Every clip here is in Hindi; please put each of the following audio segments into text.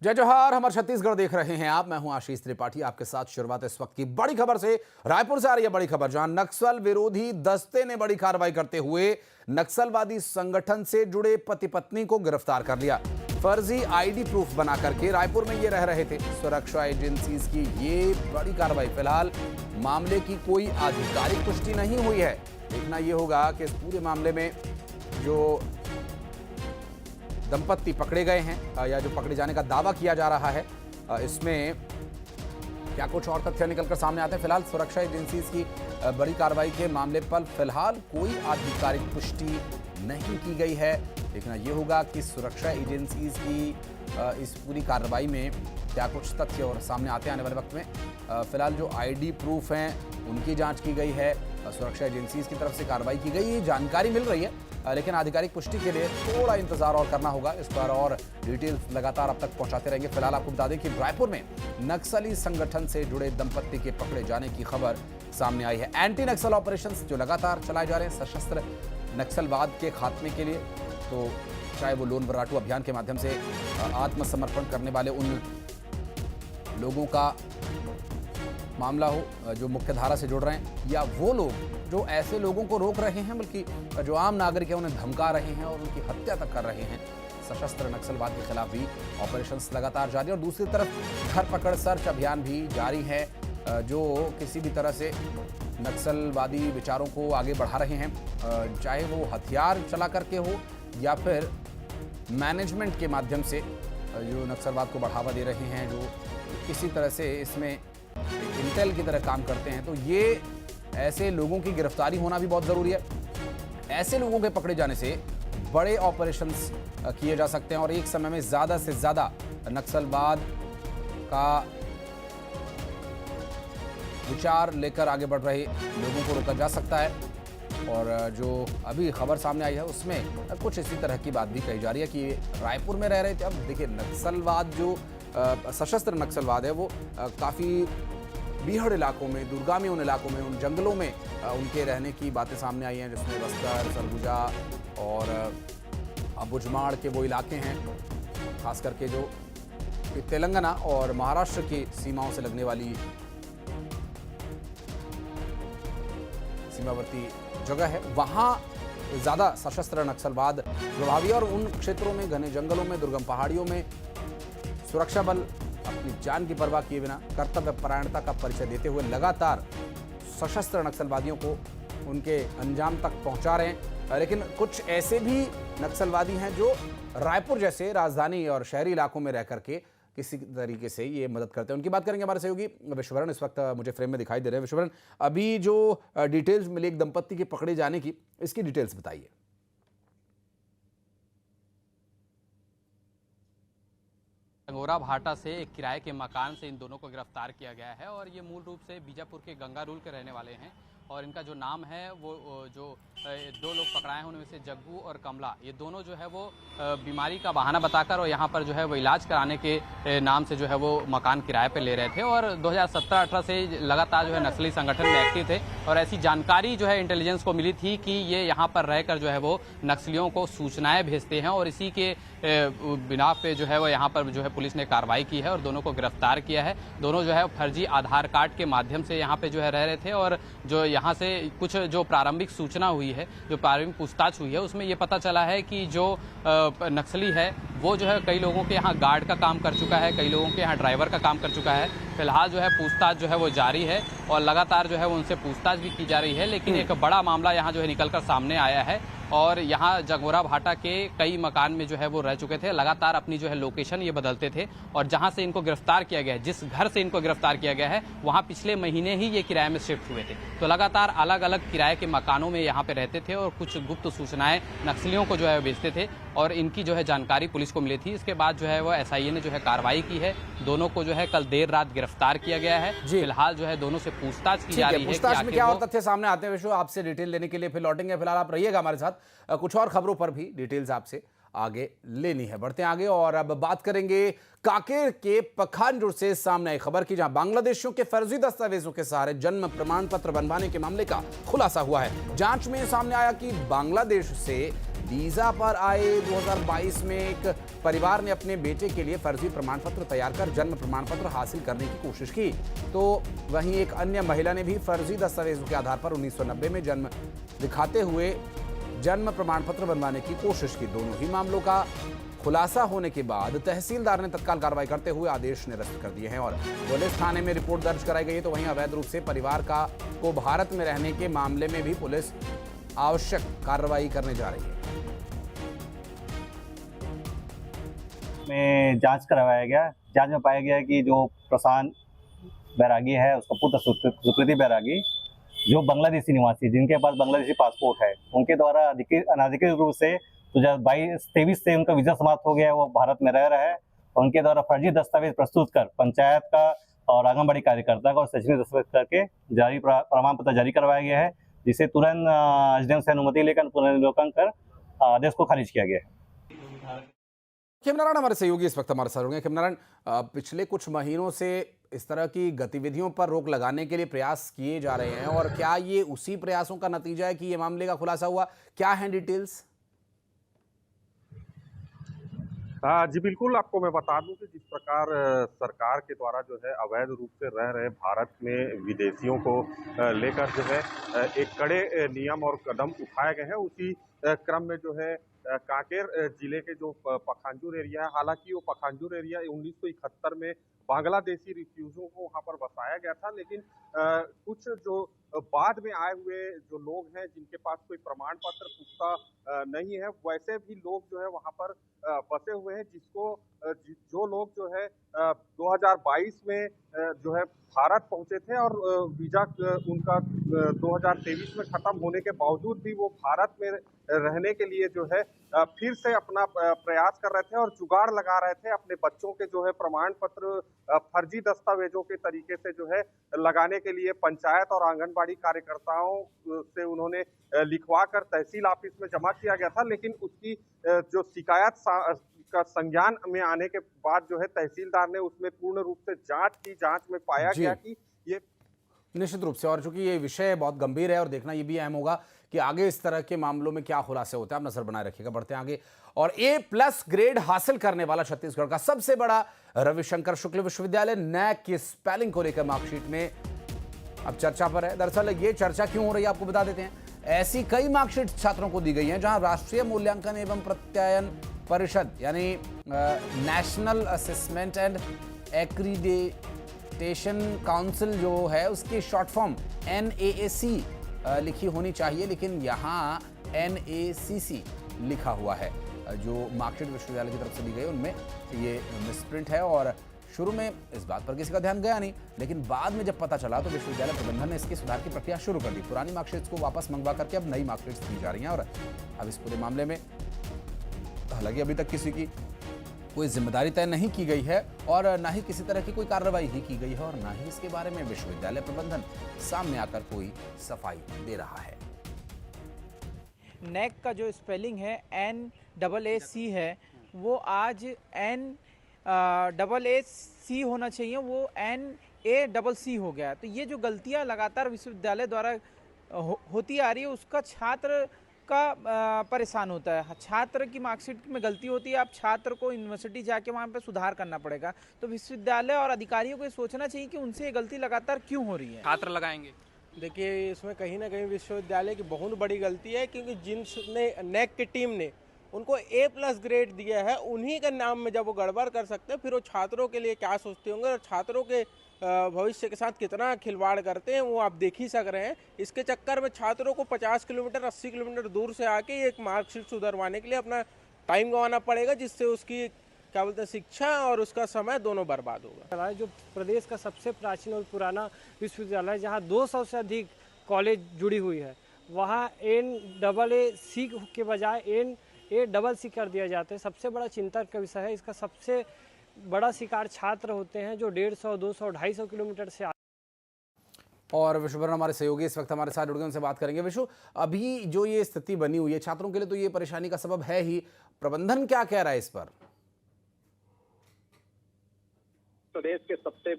जय जोहार। हमारे छत्तीसगढ़ देख रहे हैं आप। मैं हूं आशीष त्रिपाठी। आपके साथ शुरुआत इस वक्त की बड़ी खबर से। रायपुर से आ रही है बड़ी खबर, जहां नक्सल विरोधी दस्ते ने बड़ी कार्रवाई करते हुए नक्सलवादी संगठन से जुड़े पति पत्नी को गिरफ्तार कर लिया। फर्जी आईडी प्रूफ बना करके रायपुर में ये रह रहे थे। सुरक्षा एजेंसीज की ये बड़ी कार्रवाई। फिलहाल मामले की कोई आधिकारिक पुष्टि नहीं हुई है। देखना यह होगा कि इस पूरे मामले में जो दंपत्ति पकड़े गए हैं या जो पकड़े जाने का दावा किया जा रहा है, इसमें क्या कुछ और तथ्य निकलकर सामने आते हैं। फिलहाल सुरक्षा एजेंसीज की बड़ी कार्रवाई के मामले पर फिलहाल कोई आधिकारिक पुष्टि नहीं की गई है। देखना यह होगा कि सुरक्षा एजेंसीज की इस पूरी कार्रवाई में क्या कुछ तथ्य और सामने आते हैं आने वाले वक्त में। फिलहाल जो आईडी प्रूफ हैं उनकी जांच की गई है, सुरक्षा एजेंसीज की तरफ से कार्रवाई की गई, जानकारी मिल रही है, लेकिन आधिकारिक पुष्टि के लिए थोड़ा इंतजार और करना होगा। इस पर और डिटेल्स लगातार अब तक पहुंचाते रहेंगे। फिलहाल आपको बता दें कि रायपुर में नक्सली संगठन से जुड़े दंपत्ति के पकड़े जाने की खबर सामने आई है। एंटी नक्सल ऑपरेशंस जो लगातार चलाए जा रहे हैं सशस्त्र नक्सलवाद के खात्मे के लिए, तो चाहे वो लोन वर्राटू अभियान के माध्यम से आत्मसमर्पण करने वाले उन लोगों का मामला हो जो मुख्य धारा से जुड़ रहे हैं, या वो लोग जो ऐसे लोगों को रोक रहे हैं, बल्कि जो आम नागरिक हैं उन्हें धमका रहे हैं और उनकी हत्या तक कर रहे हैं। सशस्त्र नक्सलवाद के खिलाफ भी ऑपरेशंस लगातार जारी है और दूसरी तरफ घर पकड़ सर्च अभियान भी जारी है, जो किसी भी तरह से नक्सलवादी विचारों को आगे बढ़ा रहे हैं, चाहे वो हथियार चला करके हो या फिर मैनेजमेंट के माध्यम से जो नक्सलवाद को बढ़ावा दे रहे हैं, जो किसी तरह से इसमें इंटेल की तरह काम करते हैं। तो ये ऐसे लोगों की गिरफ्तारी होना भी बहुत ज़रूरी है। ऐसे लोगों के पकड़े जाने से बड़े ऑपरेशंस किए जा सकते हैं और एक समय में ज़्यादा से ज़्यादा नक्सलवाद का विचार लेकर आगे बढ़ रहे लोगों को रोका जा सकता है। और जो अभी खबर सामने आई है उसमें कुछ इसी तरह की बात भी कही जा रही है कि रायपुर में रह रहे थे। अब देखिए, नक्सलवाद जो सशस्त्र नक्सलवाद है वो काफ़ी बीहड़ इलाकों में, दुर्गामी उन इलाकों में, उन जंगलों में उनके रहने की बातें सामने आई हैं, जिसमें बस्तर, सरगुजा और बुजमाड़ के वो इलाके हैं, खास करके जो तेलंगाना और महाराष्ट्र की सीमाओं से लगने वाली सीमावर्ती जगह है, वहाँ ज़्यादा सशस्त्र नक्सलवाद प्रभावी है। और उन क्षेत्रों में, घने जंगलों में, दुर्गम पहाड़ियों में सुरक्षा बल अपनी जान की परवाह किए बिना कर्तव्य परायणता का परिचय देते हुए लगातार सशस्त्र नक्सलवादियों को उनके अंजाम तक पहुंचा रहे हैं। लेकिन कुछ ऐसे भी नक्सलवादी हैं जो रायपुर जैसे राजधानी और शहरी इलाकों में रह करके किसी तरीके से ये मदद करते हैं। उनकी बात करेंगे हमारे सहयोगी विश्वभरण, इस वक्त मुझे फ्रेम में दिखाई दे रहे हैं। विश्वभरण, अभी जो डिटेल्स मिली एक दंपत्ति के पकड़े जाने की, इसकी डिटेल्स बताइए। जंगोरा भाटा से एक किराए के मकान से इन दोनों को गिरफ्तार किया गया है और ये मूल रूप से बीजापुर के गंगारूल के रहने वाले हैं। और इनका जो नाम है वो जो दो लोग पकड़ाए हैं उनमें से जग्गू और कमला, ये दोनों जो है वो बीमारी का बहाना बताकर और यहाँ पर जो है वो इलाज कराने के नाम से जो है वो मकान किराए पे ले रहे थे। और 2017-18 से लगातार जो है नक्सली संगठन में एक्टिव थे और ऐसी जानकारी जो है इंटेलिजेंस को मिली थी कि ये यहाँ पर रहकर जो है वो नक्सलियों को सूचनाएं भेजते हैं और इसी के बिना पे जो है वो यहाँ पर जो है पुलिस ने कार्रवाई की है और दोनों को गिरफ्तार किया है। दोनों जो है फर्जी आधार कार्ड के माध्यम से यहाँ पे जो है रह रहे थे और जो यहाँ से कुछ जो प्रारंभिक सूचना हुई है, जो प्रारंभिक पूछताछ हुई है, उसमें ये पता चला है कि जो नक्सली है वो जो है कई लोगों के यहाँ गार्ड का काम कर चुका है, कई लोगों के यहाँ ड्राइवर का काम कर चुका है। फिलहाल जो है पूछताछ जो है वो जारी है और लगातार जो है वो उनसे पूछताछ भी की जा रही है। लेकिन एक बड़ा मामला यहाँ जो है निकलकर सामने आया है और यहाँ जंगोरा भाटा के कई मकान में जो है वो रह चुके थे। लगातार अपनी जो है लोकेशन ये बदलते थे और जहाँ से इनको गिरफ्तार किया गया है, जिस घर से इनको गिरफ्तार किया गया है, वहाँ पिछले महीने ही ये किराए में शिफ्ट हुए थे। तो लगातार अलग अलग किराए के मकानों में यहाँ पे रहते थे और कुछ गुप्त सूचनाएं नक्सलियों को जो है भेजते थे और इनकी जो है जानकारी पुलिस को मिली थी। इसके बाद जो है वो SIA ने जो है कार्रवाई की है। दोनों को जो है कल देर रात गिरफ्तार किया गया है। फिलहाल जो है दोनों से पूछताछ की जा रही है। पूछताछ में क्या और तथ्य सामने आते हैं विश्व, आपसे डिटेल लेने के लिए फिर लौटेंगे। फिलहाल आप रहिएगा हमारे साथ, कुछ और खबरों पर भी डिटेल्स आपसे आगे लेनी है। बढ़ते हैं आगे और अब बात करेंगे कांकेर के पखानजोर से सामने आई खबर की, जहां बांग्लादेशियों के फर्जी दस्तावेजों के सहारे जन्म प्रमाण पत्र बनवाने के मामले का खुलासा हुआ है। जांच में सामने आया कि बांग्लादेश से वीजा पर आए 2022 में एक परिवार ने अपने बेटे के लिए फर्जी प्रमाण पत्र तैयार कर जन्म प्रमाण पत्र हासिल करने की कोशिश की, तो वहीं एक अन्य महिला ने भी फर्जी दस्तावेजों के आधार पर 1990 में जन्म दिखाते हुए जन्म प्रमाण पत्र बनवाने की कोशिश की। दोनों ही मामलों का खुलासा होने के बाद तहसीलदार ने तत्काल कार्रवाई करते हुए आदेश निरस्त कर दिए हैं और पुलिस थाने में रिपोर्ट दर्ज कराई गई है। तो वहीं अवैध रूप से परिवार को भारत में रहने के मामले में भी पुलिस आवश्यक कार्रवाई करने जा रही है। में जांच करवाया गया। जांच में पाया गया कि जो प्रशांत बैरागी है, उसका पुत्र सुकृति बैरागी, जो बांग्लादेशी निवासी जिनके पास बांग्लादेशी पासपोर्ट है, उनके द्वारा अनाधिकृत रूप से 2023 से उनका वीजा समाप्त हो गया है, वो भारत में रह रहा है। उनके द्वारा फर्जी दस्तावेज प्रस्तुत कर पंचायत का और आंगनबाड़ी कार्यकर्ता का और शैक्षणिक दस्तावेज करके जारी प्रमाण पत्र जारी करवाया गया है, जिसे तुरंत एसडीएम से अनुमति लेकर पुनर्विलोकन कर आदेश को खारिज किया गया है। खेमनारायण हमारे सहयोगी इस वक्त हमारे साथ होंगे। खेमनारायण, पिछले कुछ महीनों से इस तरह की गतिविधियों पर रोक लगाने के लिए प्रयास किए जा रहे हैं, और क्या ये उसी प्रयासों का नतीजा है कि ये मामले का खुलासा हुआ? क्या है डिटेल्स? जी बिल्कुल, आपको मैं बता दूं कि जिस प्रकार सरकार के द्वारा जो है अवैध रूप से रह रहे भारत में विदेशियों को लेकर जो है एक कड़े नियम और कदम उठाए गए हैं, उसी क्रम में जो है कांकेर जिले के जो पखांजूर एरिया है, हालांकि वो पखांजूर एरिया 1971 में बांग्लादेशी रिफ्यूजियों को वहां पर बसाया गया था, लेकिन कुछ जो बाद में आए हुए जो लोग हैं जिनके पास कोई प्रमाण पत्र पुख्ता नहीं है, वैसे भी लोग जो है वहां पर बसे हुए हैं, जो लोग जो है 2022 में जो है भारत पहुंचे थे और वीजा उनका 2023 में खत्म होने के बावजूद भी वो भारत में रहने के लिए जो है फिर से अपना प्रयास कर रहे थे और जुगाड़ लगा रहे थे अपने बच्चों के जो है प्रमाण पत्र फर्जी दस्तावेजों के तरीके से जो है लगाने के लिए पंचायत और आंगनबाड़ी कार्यकर्ताओं से उन्होंने लिखवा कर तहसील ऑफिस में जमा किया गया था, लेकिन उसकी जो शिकायत का संज्ञान में आने के बाद जो है तहसीलदार ने उसमें पूर्ण रूप से जांच की। जांच में पाया गया कि ये निश्चित रूप से, और चूंकि ये विषय बहुत गंभीर है और देखना ये भी अहम होगा कि आगे इस तरह के मामलों में क्या खुलासे होते हैं। आप नजर बनाए रखिएगा। बढ़ते हैं आगे। और A+ ग्रेड हासिल करने वाला छत्तीसगढ़ का सबसे बड़ा रविशंकर शुक्ल विश्वविद्यालय नैक की स्पेलिंग को लेकर मार्कशीट में अब चर्चा पर है। दरअसल ये चर्चा क्यों हो रही है आपको बता देते हैं। ऐसी कई मार्कशीट छात्रों को दी गई हैं जहां राष्ट्रीय मूल्यांकन एवं प्रत्यायन परिषद यानी national assessment and accreditation council जो है उसकी शॉर्ट फॉर्म NAAC लिखी होनी चाहिए, लेकिन यहाँ NACC लिखा हुआ है। जो मार्कशीट विश्वविद्यालय की तरफ से दी गई उनमें ये मिसप्रिंट है, और शुरू में इस बात पर किसी का ध्यान गया नहीं, लेकिन बाद में जब पता चला तो विश्वविद्यालय प्रबंधन ने इसकी सुधार की प्रक्रिया शुरू कर दी। पुरानी मार्कशीट्स को वापस मंगवा करके अब नई मार्कशीट्स दी जा रही हैं, और अब इस पूरे मामले में हालांकि अभी तक किसी की कोई जिम्मेदारी तय नहीं की गई है और ना ही किसी तरह की कोई कार्रवाई ही की गई है, और ना ही इसके बारे में विश्वविद्यालय प्रबंधन सामने आकर कोई सफाई दे रहा है। नैक का जो स्पेलिंग है NAAC है, वो आज NAAC होना चाहिए, वो NACC हो गया। तो ये जो गलतियां लगातार विश्वविद्यालय द्वारा होती आ रही है, उसका छात्र का परेशान होता है। छात्र की मार्कशीट में गलती होती है, आप छात्र को यूनिवर्सिटी जाके वहाँ पे सुधार करना पड़ेगा। तो विश्वविद्यालय और अधिकारियों को ये सोचना चाहिए कि उनसे ये गलती लगातार क्यों हो रही है। छात्र लगाएंगे। देखिए, इसमें कहीं ना कहीं विश्वविद्यालय की बहुत बड़ी गलती है, क्योंकि जिनने नैक की टीम ने उनको A+ ग्रेड दिया है, उन्हीं के नाम में जब वो गड़बड़ कर सकते हैं, फिर वो छात्रों के लिए क्या सोचते होंगे और छात्रों के भविष्य के साथ कितना खिलवाड़ करते हैं वो आप देख ही सक रहे हैं। इसके चक्कर में छात्रों को 50 किलोमीटर 80 किलोमीटर दूर से आके एक मार्कशीट सुधरवाने के लिए अपना टाइम गंवाना पड़ेगा, जिससे उसकी क्या बोलते हैं शिक्षा और उसका समय दोनों बर्बाद होगा। जो प्रदेश का सबसे प्राचीन और पुराना विश्वविद्यालय, जहां 200 से अधिक कॉलेज जुड़ी हुई है, वहां NAAC के बजाय NACC कर दिया जाता है। सबसे बड़ा चिंता का विषय है। इसका सबसे बड़ा शिकार छात्र होते हैं जो 150, 200, 250 किलोमीटर से। और विश्वभर हमारे सहयोगी इस वक्त हमारे साथ जुड़ गए, उनसे बात करेंगे। विश्व, अभी जो ये स्थिति बनी हुई है छात्रों के लिए, तो ये परेशानी का सबब है ही। प्रबंधन क्या कह रहा है इस पर? प्रदेश के सबसे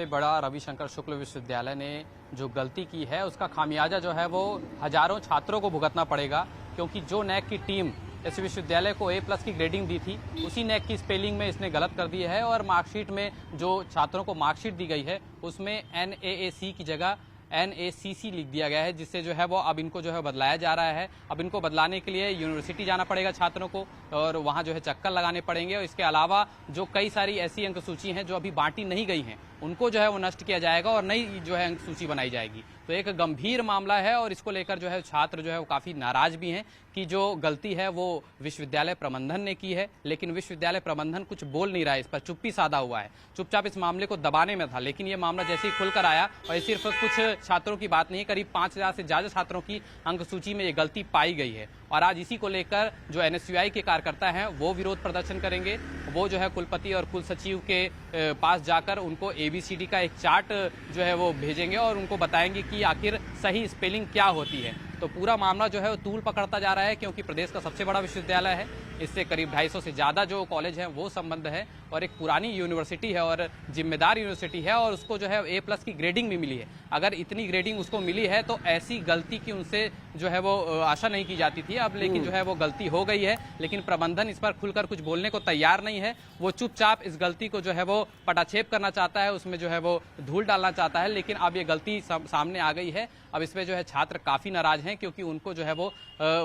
बड़ा रविशंकर शुक्ल विश्वविद्यालय ने जो गलती की है उसका खामियाजा जो है वो हजारों छात्रों को भुगतना पड़ेगा। क्योंकि जो नैक की टीम इस विश्वविद्यालय को A+ की ग्रेडिंग दी थी, उसी नैक की स्पेलिंग में इसने गलत कर दी है और मार्कशीट में जो छात्रों को मार्कशीट दी गई है उसमें NAAC की जगह NACC लिख दिया गया है, जिससे जो है वो अब इनको जो है बदलाया जा रहा है। अब इनको बदलाने के लिए यूनिवर्सिटी जाना पड़ेगा छात्रों को और वहाँ जो है चक्कर लगाने पड़ेंगे। और इसके अलावा जो कई सारी ऐसी अंक सूची हैं जो अभी बांटी नहीं गई हैं, उनको जो है वो नष्ट किया जाएगा और नई जो है अंक सूची बनाई जाएगी। तो एक गंभीर मामला है और इसको लेकर जो है छात्र जो है वो काफ़ी नाराज भी हैं कि जो गलती है वो विश्वविद्यालय प्रबंधन ने की है, लेकिन विश्वविद्यालय प्रबंधन कुछ बोल नहीं रहा है, इस पर चुप्पी साधा हुआ है, चुपचाप इस मामले को दबाने में था। लेकिन ये मामला जैसे ही खुलकर आया, और ये सिर्फ कुछ छात्रों की बात नहीं, करीब 5000 से ज़्यादा छात्रों की अंक सूची में ये गलती पाई गई है। और आज इसी को लेकर जो NSUI के कार्यकर्ता हैं वो विरोध प्रदर्शन करेंगे। वो जो है कुलपति और कुल सचिव के पास जाकर उनको ABCD का एक चार्ट जो है वो भेजेंगे और उनको बताएंगे कि आखिर सही स्पेलिंग क्या होती है। तो पूरा मामला जो है वो तूल पकड़ता जा रहा है, क्योंकि प्रदेश का सबसे बड़ा विश्वविद्यालय है, इससे करीब 250 से ज़्यादा जो कॉलेज हैं वो संबंध है और एक पुरानी यूनिवर्सिटी है और जिम्मेदार यूनिवर्सिटी है और उसको जो है A+ की ग्रेडिंग भी मिली है। अगर इतनी ग्रेडिंग उसको मिली है तो ऐसी गलती की उनसे जो है वो आशा नहीं की जाती थी। अब लेकिन जो है वो गलती हो गई है, लेकिन प्रबंधन इस पर खुलकर कुछ बोलने को तैयार नहीं है। वो चुपचाप इस गलती को जो है वो पटाक्षेप करना चाहता है, उसमें जो है वो धूल डालना चाहता है। लेकिन अब ये गलती सामने आ गई है। अब इसमें जो है छात्र काफ़ी नाराज हैं, क्योंकि उनको जो है वो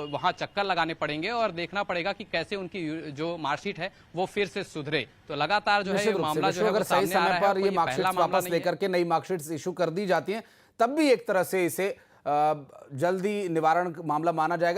वहाँ चक्कर लगाने पड़ेंगे और देखना पड़ेगा कि कैसे उनकी जो मार्कशीट है वो फिर से सुधरे। तो लगातार जो है ये मामला जो है अगर वो सही सामने आ रहा समय है। पर ये मार्कशीट वापस लेकर के नई मार्कशीट इशू कर दी जाती हैं, तब भी एक तरह से इसे जल्दी निवारण मामला माना जाएगा।